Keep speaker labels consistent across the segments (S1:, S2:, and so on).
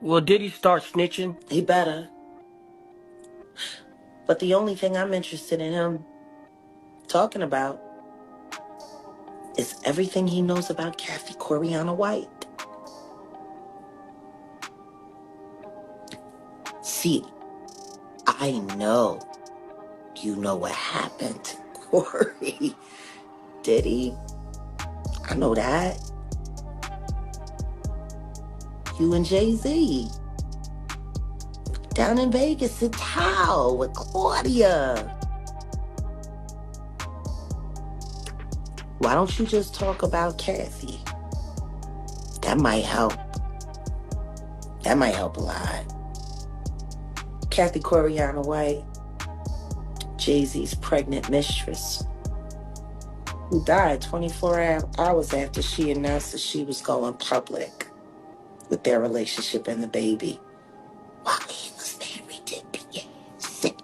S1: Well, did he start snitching?
S2: He better. But the only thing I'm interested in him talking about is everything he knows about Kathy Coriana White. See, I know you know what happened to Corey. Did he? I know that. You and Jay-Z. Down in Vegas at Tao with Claudia. Why don't you just talk about Kathy? That might help. That might help a lot. Kathy Coriana White, Jay-Z's pregnant mistress, who died 24 hours after she announced that she was going public with their relationship and the baby while he was married to Beyonce.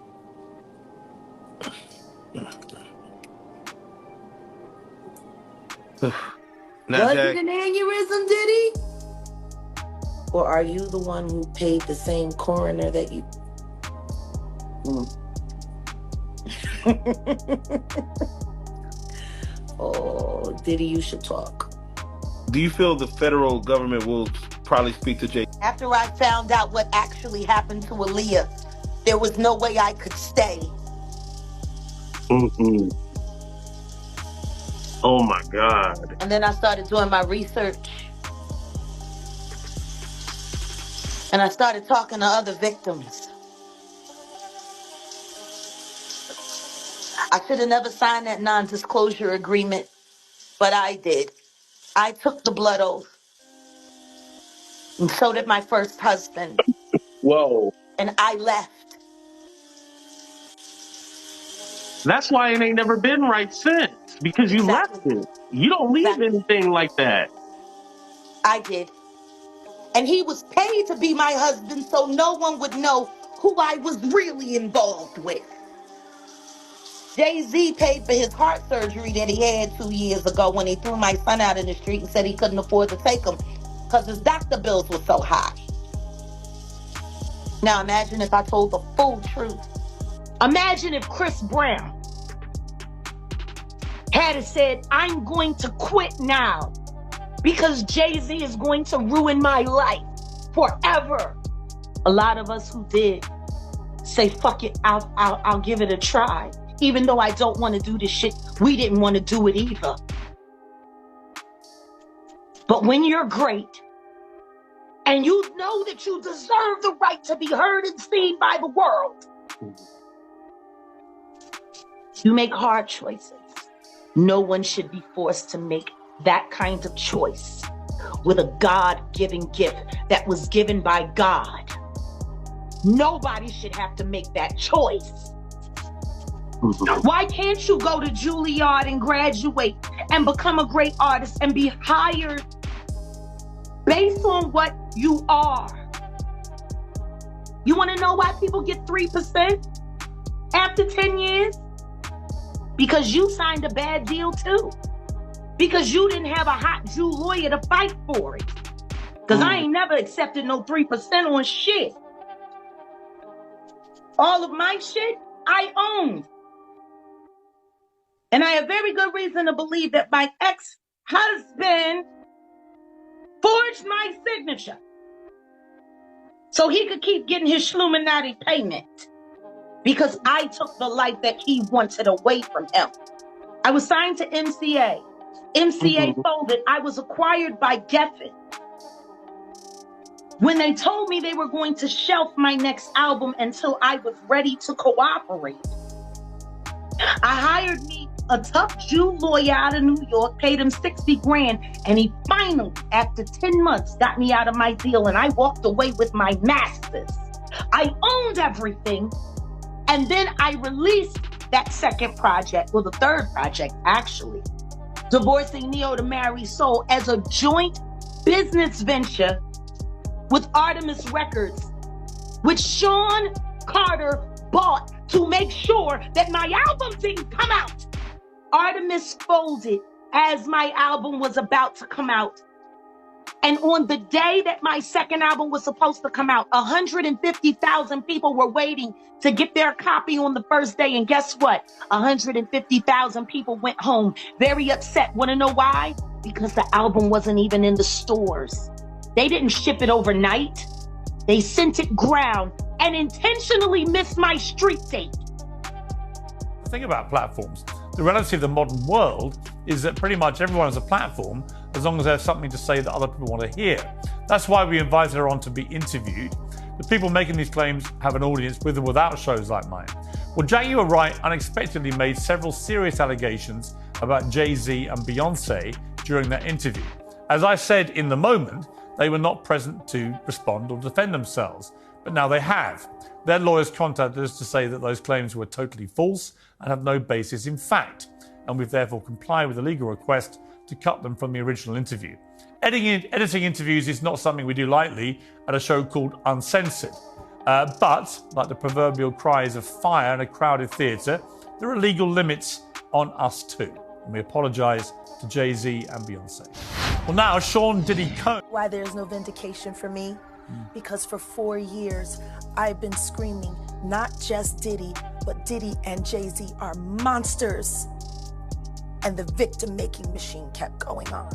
S1: Now,
S2: Was
S1: Jack,
S2: it an aneurysm, did he? Or are you the one who paid the same coroner that you... Oh, Diddy, you should talk.
S1: do you feel the federal government will probably speak to Jay?
S2: After I found out what actually happened to Aaliyah, there was no way I could stay.
S3: Mm-mm. Oh my God.
S2: And then I started doing my research. And I started talking to other victims. I should have never signed that non-disclosure agreement, but I did. I took the blood oath. And so did my first husband.
S3: Whoa.
S2: And I left.
S3: That's why it ain't never been right since, because you left
S2: Exactly.
S3: it. You don't leave
S2: Exactly.
S3: anything like that.
S2: I did. And he was paid to be my husband so no one would know who I was really involved with. Jay-Z paid for his heart surgery that he had 2 years ago when he threw my son out in the street and said he couldn't afford to take him because his doctor bills were so high. Now imagine if I told the full truth.
S4: Imagine if Chris Brown had said, I'm going to quit now because Jay-Z is going to ruin my life forever. A lot of us who did say, fuck it, I'll give it a try. Even though I don't want to do this shit, we didn't want to do it either. But when you're great, and you know that you deserve the right to be heard and seen by the world, you make hard choices. No one should be forced to make that kind of choice with a God-given gift that was given by God. Nobody should have to make that choice. Why can't you go to Juilliard and graduate and become a great artist and be hired based on what you are? You want to know why people get 3% after 10 years? Because you signed a bad deal too. Because you didn't have a hot Jew lawyer to fight for it. Because I ain't never accepted no 3% on shit. All of my shit, I owned. And I have very good reason to believe that my ex-husband forged my signature so he could keep getting his Schluminati payment because I took the life that he wanted away from him. I was signed to MCA. MCA folded. I was acquired by Geffen. When they told me they were going to shelf my next album until I was ready to cooperate, I hired me a tough Jew lawyer out of New York, paid him 60 grand, and he finally, after 10 months, got me out of my deal, and I walked away with my masters. I owned everything, and then I released that second project, well, the third project, actually, Divorcing Neo to Marry Soul, as a joint business venture with Artemis Records, which Sean Carter bought to make sure that my album didn't come out. Artemis folded as my album was about to come out. And on the day that my second album was supposed to come out, 150,000 people were waiting to get their copy on the first day. And guess what? 150,000 people went home very upset. Want to know why? Because the album wasn't even in the stores. They didn't ship it overnight. They sent it ground and intentionally missed my street date.
S5: The thing about platforms, the reality of the modern world is that pretty much everyone has a platform as long as they have something to say that other people want to hear. That's why we invited her on to be interviewed. The people making these claims have an audience with or without shows like mine. Well, Jaguar Wright unexpectedly made several serious allegations about Jay-Z and Beyonce during that interview. As I said in the moment, they were not present to respond or defend themselves, but now they have. Their lawyers contacted us to say that those claims were totally false and have no basis in fact, and we've therefore complied with the legal request to cut them from the original interview. Editing interviews is not something we do lightly at a show called Uncensored. But, like the proverbial cries of fire in a crowded theatre, there are legal limits on us too. And we apologise to Jay-Z and Beyonce. Well, now, Sean Diddy Combs.
S6: Why there's no vindication for me? Because for 4 years, I've been screaming, not just Diddy, but Diddy and Jay-Z are monsters. And the victim-making machine kept going on.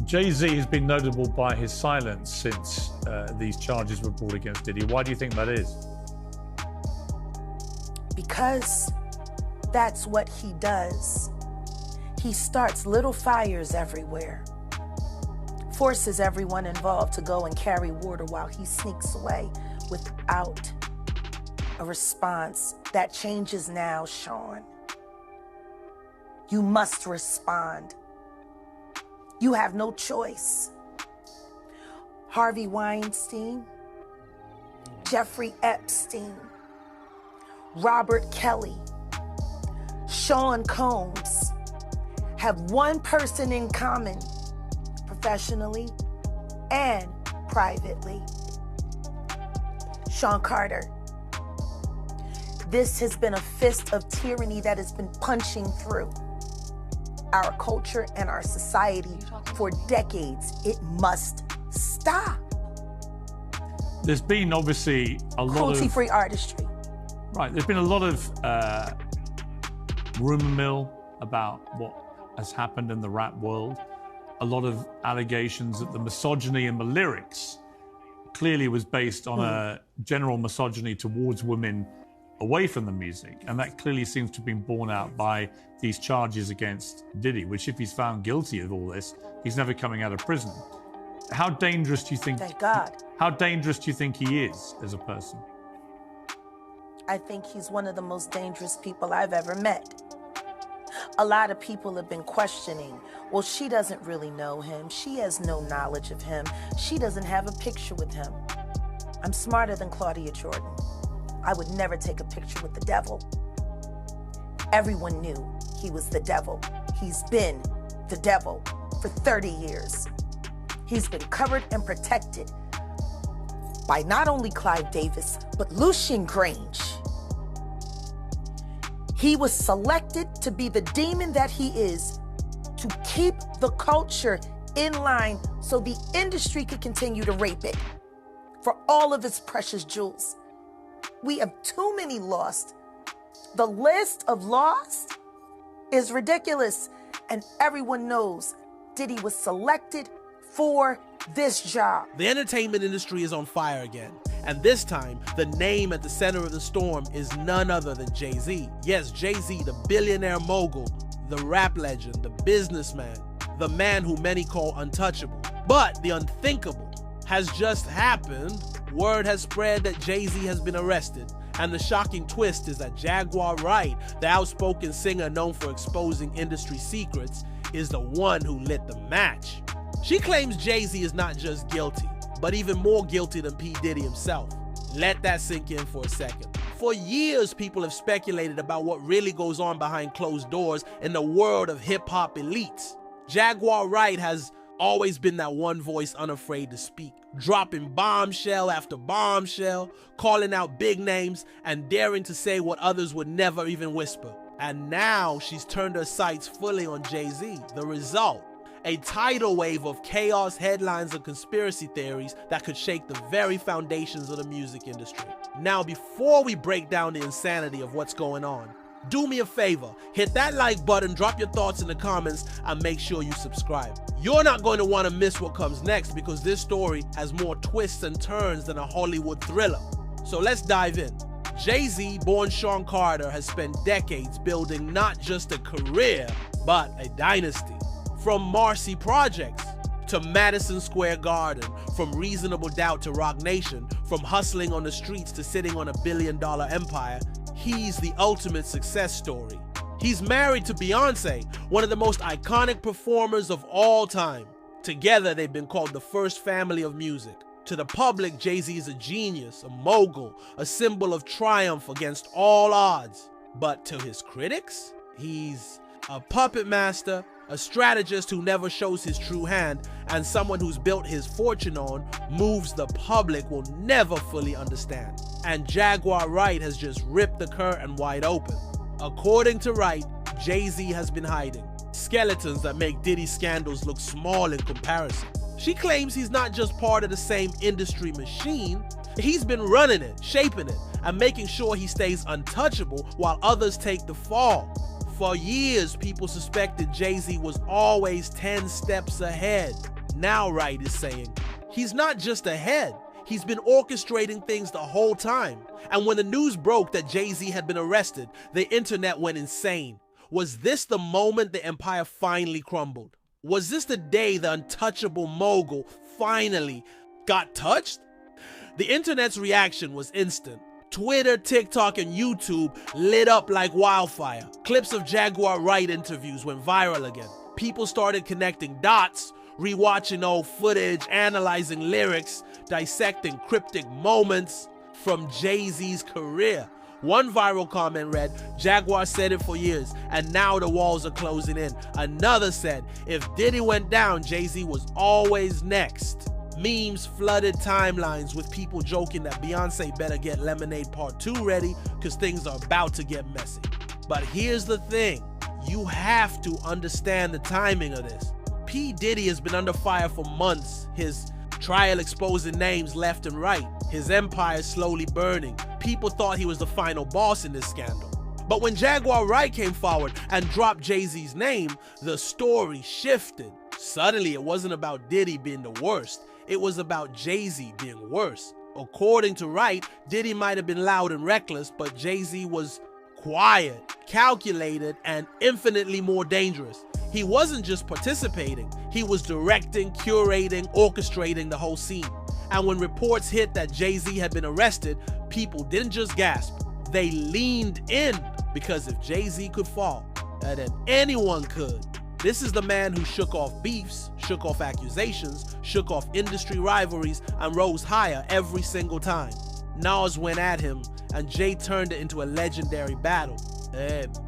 S5: Jay-Z has been notable by his silence since these charges were brought against Diddy. Why do you think that is?
S6: Because that's what he does. He starts little fires everywhere, forces everyone involved to go and carry water while he sneaks away without a response. That changes now, Sean. You must respond. You have no choice. Harvey Weinstein, Jeffrey Epstein, Robert Kelly, Sean Combs have one person in common, professionally and privately. Sean Carter. This has been a fist of tyranny that has been punching through our culture and our society for decades. It must stop.
S5: There's been obviously a lot of
S6: cruelty-free artistry.
S5: Right, there's been a lot of rumor mill about what has happened in the rap world. A lot of allegations that the misogyny in the lyrics clearly was based on a general misogyny towards women away from the music, and that clearly seems to have been borne out by these charges against Diddy, which if he's found guilty of all this, he's never coming out of prison. How dangerous do you think?
S6: Thank God.
S5: How dangerous do you think he is as a person?
S6: I think he's one of the most dangerous people I've ever met. A lot of people have been questioning, well, she doesn't really know him. She has no knowledge of him. She doesn't have a picture with him. I'm smarter than Claudia Jordan. I would never take a picture with the devil. Everyone knew he was the devil. He's been the devil for 30 years. He's been covered and protected by not only Clive Davis, but Lucian Grange. He was selected to be the demon that he is, to keep the culture in line so the industry could continue to rape it for all of its precious jewels. We have too many lost. The list of lost is ridiculous, and everyone knows Diddy was selected for this job.
S7: The entertainment industry is on fire again, and this time, the name at the center of the storm is none other than Jay-Z. Yes, Jay-Z, the billionaire mogul, the rap legend, the businessman, the man who many call untouchable. But the unthinkable has just happened. Word has spread that Jay-Z has been arrested, and the shocking twist is that Jaguar Wright, the outspoken singer known for exposing industry secrets, is the one who lit the match. She claims Jay-Z is not just guilty, but even more guilty than P. Diddy himself. Let that sink in for a second. For years, people have speculated about what really goes on behind closed doors in the world of hip-hop elites. Jaguar Wright has always been that one voice unafraid to speak, dropping bombshell after bombshell, calling out big names, and daring to say what others would never even whisper. And now she's turned her sights fully on Jay-Z. The result, A tidal wave of chaos, headlines, and conspiracy theories that could shake the very foundations of the music industry. Now, before we break down the insanity of what's going on, do me a favor, hit that like button, drop your thoughts in the comments, and make sure you subscribe. You're not going to want to miss what comes next because this story has more twists and turns than a Hollywood thriller. So let's dive in. Jay-Z, born Sean Carter, has spent decades building not just a career, but a dynasty. From Marcy Projects to Madison Square Garden, from Reasonable Doubt to Roc Nation, from hustling on the streets to sitting on $1 billion empire, he's the ultimate success story. He's married to Beyonce, one of the most iconic performers of all time. Together, they've been called the first family of music. To the public, Jay-Z is a genius, a mogul, a symbol of triumph against all odds. But to his critics, he's a puppet master, a strategist who never shows his true hand, and someone who's built his fortune on moves the public will never fully understand. And Jaguar Wright has just ripped the curtain wide open. According to Wright, Jay-Z has been hiding skeletons that make Diddy's scandals look small in comparison. She claims he's not just part of the same industry machine, he's been running it, shaping it, and making sure he stays untouchable while others take the fall. For years, people suspected Jay-Z was always 10 steps ahead. Now Wright is saying, he's not just ahead, he's been orchestrating things the whole time. And when the news broke that Jay-Z had been arrested, the internet went insane. Was this the moment the empire finally crumbled? Was this the day the untouchable mogul finally got touched? The internet's reaction was instant. Twitter, TikTok, and YouTube lit up like wildfire. Clips of Jaguar Wright interviews went viral again. People started connecting dots, rewatching old footage, analyzing lyrics, dissecting cryptic moments from Jay-Z's career. One viral comment read, "Jaguar said it for years, and now the walls are closing in." Another said, "If Diddy went down, Jay-Z was always next." Memes flooded timelines with people joking that Beyonce better get Lemonade Part 2 ready because things are about to get messy. But here's the thing, you have to understand the timing of this. P. Diddy has been under fire for months, his trial exposing names left and right, his empire slowly burning. People thought he was the final boss in this scandal. But when Jaguar Wright came forward and dropped Jay-Z's name, the story shifted. Suddenly, it wasn't about Diddy being the worst. It was about Jay-Z being worse. According to Wright, Diddy might have been loud and reckless, but Jay-Z was quiet, calculated, and infinitely more dangerous. He wasn't just participating, he was directing, curating, orchestrating the whole scene. And when reports hit that Jay-Z had been arrested, people didn't just gasp, they leaned in, because if Jay-Z could fall, then anyone could. This is the man who shook off beefs, shook off accusations, shook off industry rivalries, and rose higher every single time. Nas went at him, and Jay turned it into a legendary battle.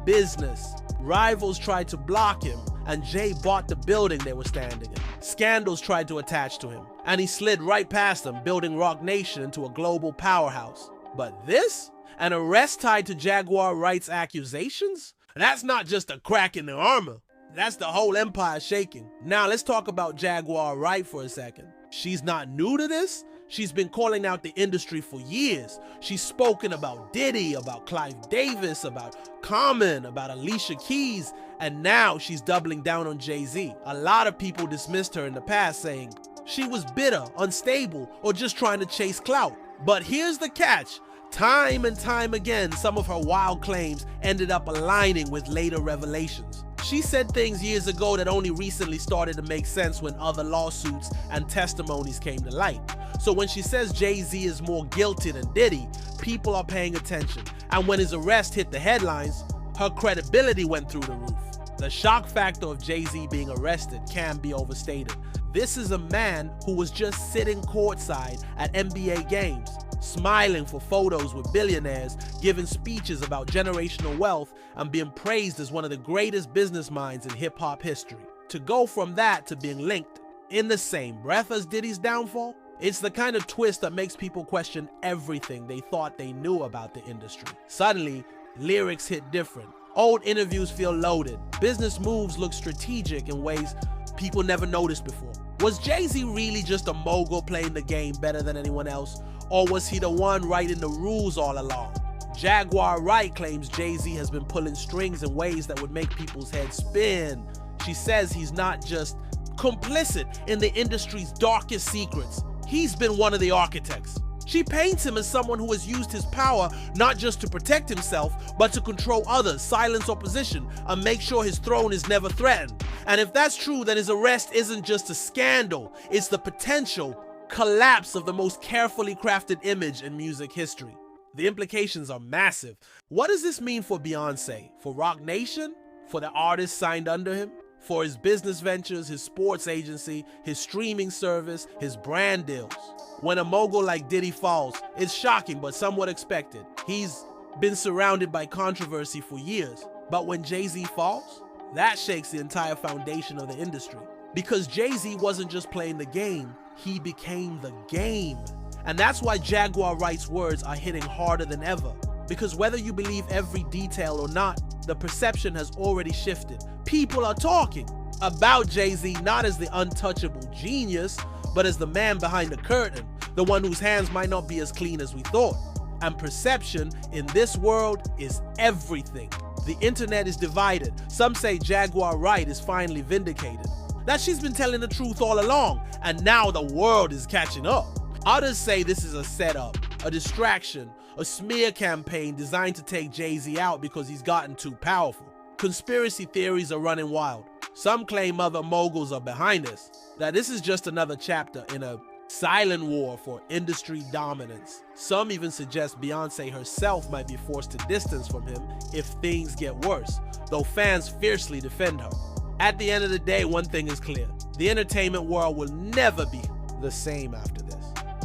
S7: Business. Rivals tried to block him, and Jay bought the building they were standing in. Scandals tried to attach to him, and he slid right past them, building Roc Nation into a global powerhouse. But this? An arrest tied to Jaguar Wright's accusations? That's not just a crack in the armor. That's the whole empire shaking. Now let's talk about Jaguar Wright for a second. She's not new to this. She's been calling out the industry for years. She's spoken about Diddy, about Clive Davis, about Common, about Alicia Keys, and now she's doubling down on Jay-Z. A lot of people dismissed her in the past, saying she was bitter, unstable, or just trying to chase clout. But here's the catch. Time and time again, some of her wild claims ended up aligning with later revelations. She said things years ago that only recently started to make sense when other lawsuits and testimonies came to light. So when she says Jay-Z is more guilty than Diddy, people are paying attention. And when his arrest hit the headlines, her credibility went through the roof. The shock factor of Jay-Z being arrested can be overstated. This is a man who was just sitting courtside at NBA games, smiling for photos with billionaires, giving speeches about generational wealth, and being praised as one of the greatest business minds in hip-hop history. To go from that to being linked in the same breath as Diddy's downfall, it's the kind of twist that makes people question everything they thought they knew about the industry. Suddenly, lyrics hit different. Old interviews feel loaded. Business moves look strategic in ways people never noticed before. Was Jay-Z really just a mogul playing the game better than anyone else? Or was he the one writing the rules all along? Jaguar Wright claims Jay-Z has been pulling strings in ways that would make people's heads spin. She says he's not just complicit in the industry's darkest secrets. He's been one of the architects. She paints him as someone who has used his power not just to protect himself, but to control others, silence opposition, and make sure his throne is never threatened. And if that's true, then his arrest isn't just a scandal, it's the potential collapse of the most carefully crafted image in music history. The implications are massive. What does this mean for Beyonce? For Roc Nation? For the artists signed under him? For his business ventures, his sports agency, his streaming service, his brand deals? When a mogul like Diddy falls, it's shocking but somewhat expected. He's been surrounded by controversy for years. But when Jay-Z falls, that shakes the entire foundation of the industry. Because Jay-Z wasn't just playing the game, he became the game. And that's why Jaguar Wright's words are hitting harder than ever. Because whether you believe every detail or not, the perception has already shifted. People are talking about Jay-Z not as the untouchable genius, but as the man behind the curtain, the one whose hands might not be as clean as we thought. And perception in this world is everything. The internet is divided. Some say Jaguar Wright is finally vindicated, that she's been telling the truth all along, and now the world is catching up. Others say this is a setup, a distraction, a smear campaign designed to take Jay-Z out because he's gotten too powerful. Conspiracy theories are running wild. Some claim other moguls are behind this, that this is just another chapter in a silent war for industry dominance. Some even suggest Beyonce herself might be forced to distance from him if things get worse, though fans fiercely defend her. At the end of the day, one thing is clear. The entertainment world will never be the same after this.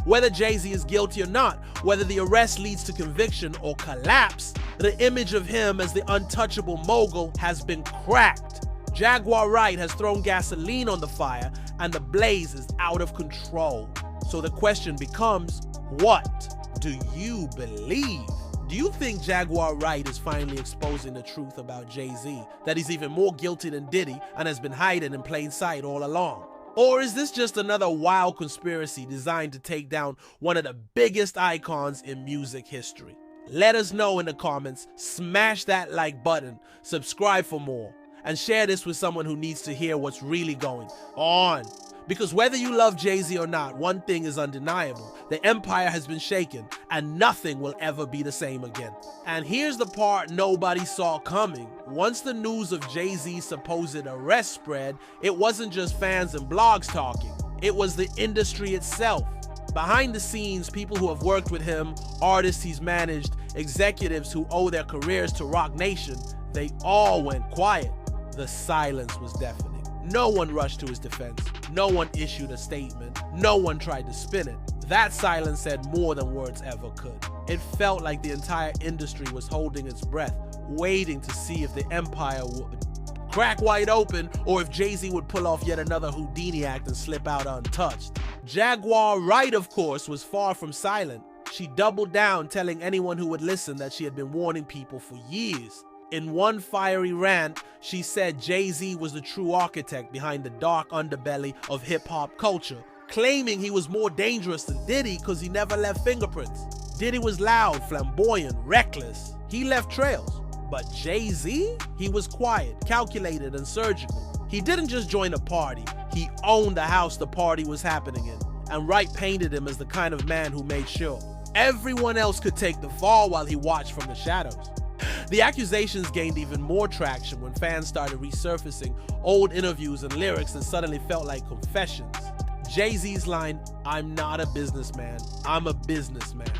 S7: Whether Jay-Z is guilty or not, whether the arrest leads to conviction or collapse, the image of him as the untouchable mogul has been cracked. Jaguar Wright has thrown gasoline on the fire, and the blaze is out of control. So the question becomes, what do you believe? Do you think Jaguar Wright is finally exposing the truth about Jay-Z, that he's even more guilty than Diddy and has been hiding in plain sight all along? Or is this just another wild conspiracy designed to take down one of the biggest icons in music history? Let us know in the comments, smash that like button, subscribe for more, and share this with someone who needs to hear what's really going on. Because whether you love Jay-Z or not, one thing is undeniable. The empire has been shaken, and nothing will ever be the same again. And here's the part nobody saw coming. Once the news of Jay-Z's supposed arrest spread, it wasn't just fans and blogs talking. It was the industry itself. Behind the scenes, people who have worked with him, artists he's managed, executives who owe their careers to Roc Nation, they all went quiet. The silence was deafening. No one rushed to his defense. No one issued a statement. No one tried to spin it. That silence said more than words ever could. It felt like the entire industry was holding its breath, waiting to see if the empire would crack wide open or if Jay-Z would pull off yet another Houdini act and slip out untouched. Jaguar Wright, of course, was far from silent. She doubled down, telling anyone who would listen that she had been warning people for years. In one fiery rant, she said Jay-Z was the true architect behind the dark underbelly of hip-hop culture, claiming he was more dangerous than Diddy because he never left fingerprints. Diddy was loud, flamboyant, reckless. He left trails. But Jay-Z? He was quiet, calculated, and surgical. He didn't just join a party, he owned the house the party was happening in. And Wright painted him as the kind of man who made sure everyone else could take the fall while he watched from the shadows. The accusations gained even more traction when fans started resurfacing old interviews and lyrics that suddenly felt like confessions. Jay-Z's line, "I'm not a businessman, I'm a businessman,"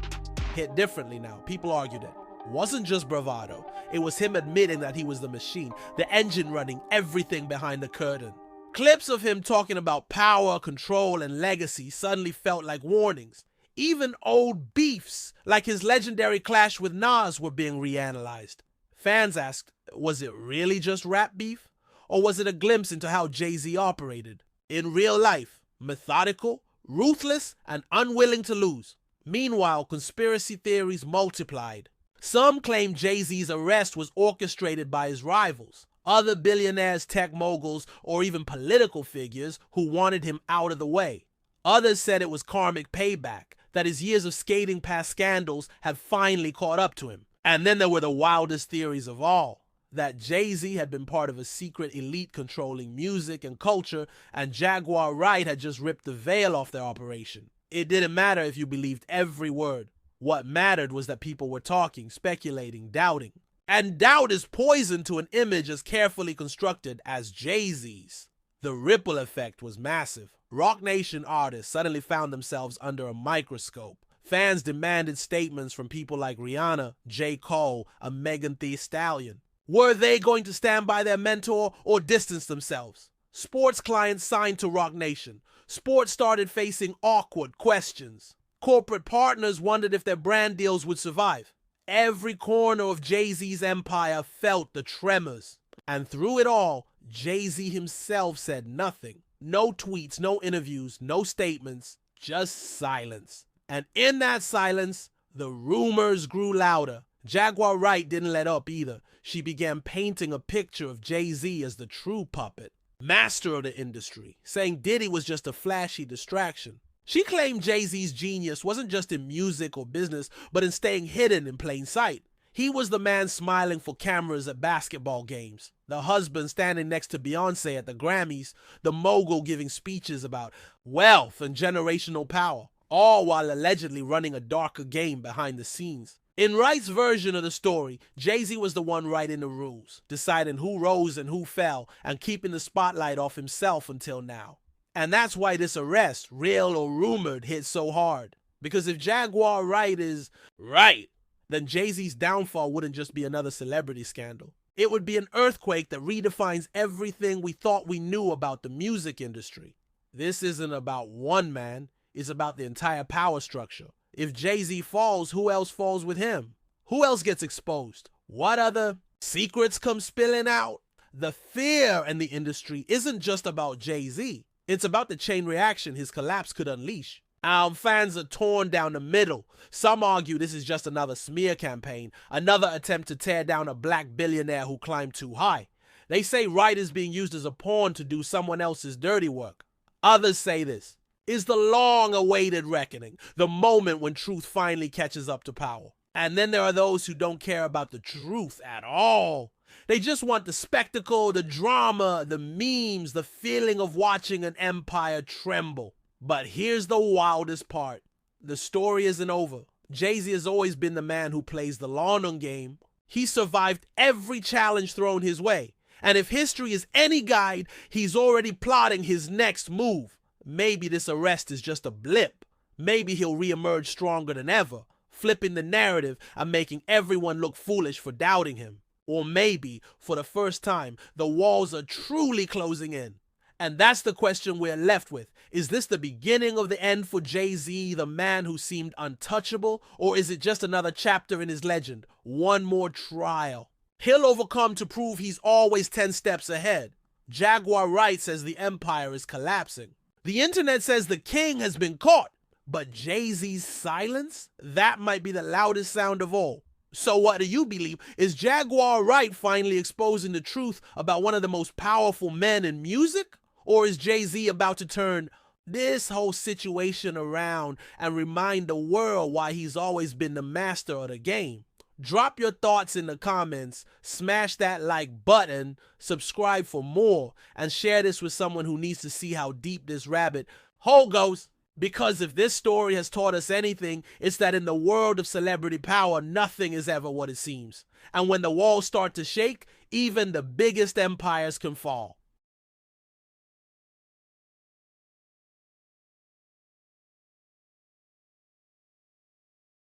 S7: hit differently now. People argued it wasn't just bravado. It was him admitting that he was the machine, the engine running everything behind the curtain. Clips of him talking about power, control, and legacy suddenly felt like warnings. Even old beefs, like his legendary clash with Nas, were being reanalyzed. Fans asked, was it really just rap beef? Or was it a glimpse into how Jay-Z operated? In real life, methodical, ruthless, and unwilling to lose. Meanwhile, conspiracy theories multiplied. Some claim Jay-Z's arrest was orchestrated by his rivals, other billionaires, tech moguls, or even political figures who wanted him out of the way. Others said it was karmic payback, that his years of skating past scandals had finally caught up to him. And then there were the wildest theories of all, that Jay-Z had been part of a secret elite controlling music and culture, and Jaguar Wright had just ripped the veil off their operation. It didn't matter if you believed every word. What mattered was that people were talking, speculating, doubting. And doubt is poison to an image as carefully constructed as Jay-Z's. The ripple effect was massive. Roc Nation artists suddenly found themselves under a microscope. Fans demanded statements from people like Rihanna, J. Cole, and Megan Thee Stallion. Were they going to stand by their mentor or distance themselves? Sports clients signed to Roc Nation. Sports started facing awkward questions. Corporate partners wondered if their brand deals would survive. Every corner of Jay-Z's empire felt the tremors. And through it all, Jay-Z himself said nothing. No tweets, no interviews, no statements, just silence. And in that silence, the rumors grew louder. Jaguar Wright didn't let up either. She began painting a picture of Jay-Z as the true puppet, master of the industry, saying Diddy was just a flashy distraction. She claimed Jay-Z's genius wasn't just in music or business, but in staying hidden in plain sight. He was the man smiling for cameras at basketball games, the husband standing next to Beyonce at the Grammys, the mogul giving speeches about wealth and generational power, all while allegedly running a darker game behind the scenes. In Wright's version of the story, Jay-Z was the one writing the rules, deciding who rose and who fell, and keeping the spotlight off himself until now. And that's why this arrest, real or rumored, hit so hard. Because if Jaguar Wright is right, then Jay-Z's downfall wouldn't just be another celebrity scandal. It would be an earthquake that redefines everything we thought we knew about the music industry. This isn't about one man, it's about the entire power structure. If Jay-Z falls, who else falls with him? Who else gets exposed? What other secrets come spilling out? The fear in the industry isn't just about Jay-Z. It's about the chain reaction his collapse could unleash. Fans are torn down the middle. Some argue this is just another smear campaign, another attempt to tear down a black billionaire who climbed too high. They say Wright is being used as a pawn to do someone else's dirty work. Others say this is the long-awaited reckoning, the moment when truth finally catches up to power. And then there are those who don't care about the truth at all. They just want the spectacle, the drama, the memes, the feeling of watching an empire tremble. But here's the wildest part. The story isn't over. Jay-Z has always been the man who plays the long game. He survived every challenge thrown his way. And if history is any guide, he's already plotting his next move. Maybe this arrest is just a blip. Maybe he'll reemerge stronger than ever, flipping the narrative and making everyone look foolish for doubting him. Or maybe, for the first time, the walls are truly closing in. And that's the question we're left with. Is this the beginning of the end for Jay-Z, the man who seemed untouchable? Or is it just another chapter in his legend? One more trial. He'll overcome to prove he's always 10 steps ahead. Jaguar Wright says the empire is collapsing. The internet says the king has been caught. But Jay-Z's silence? That might be the loudest sound of all. So what do you believe? Is Jaguar Wright finally exposing the truth about one of the most powerful men in music? Or is Jay-Z about to turn this whole situation around and remind the world why he's always been the master of the game? Drop your thoughts in the comments, smash that like button, subscribe for more, and share this with someone who needs to see how deep this rabbit hole goes. Because if this story has taught us anything, it's that in the world of celebrity power, nothing is ever what it seems. And when the walls start to shake, even the biggest empires can fall.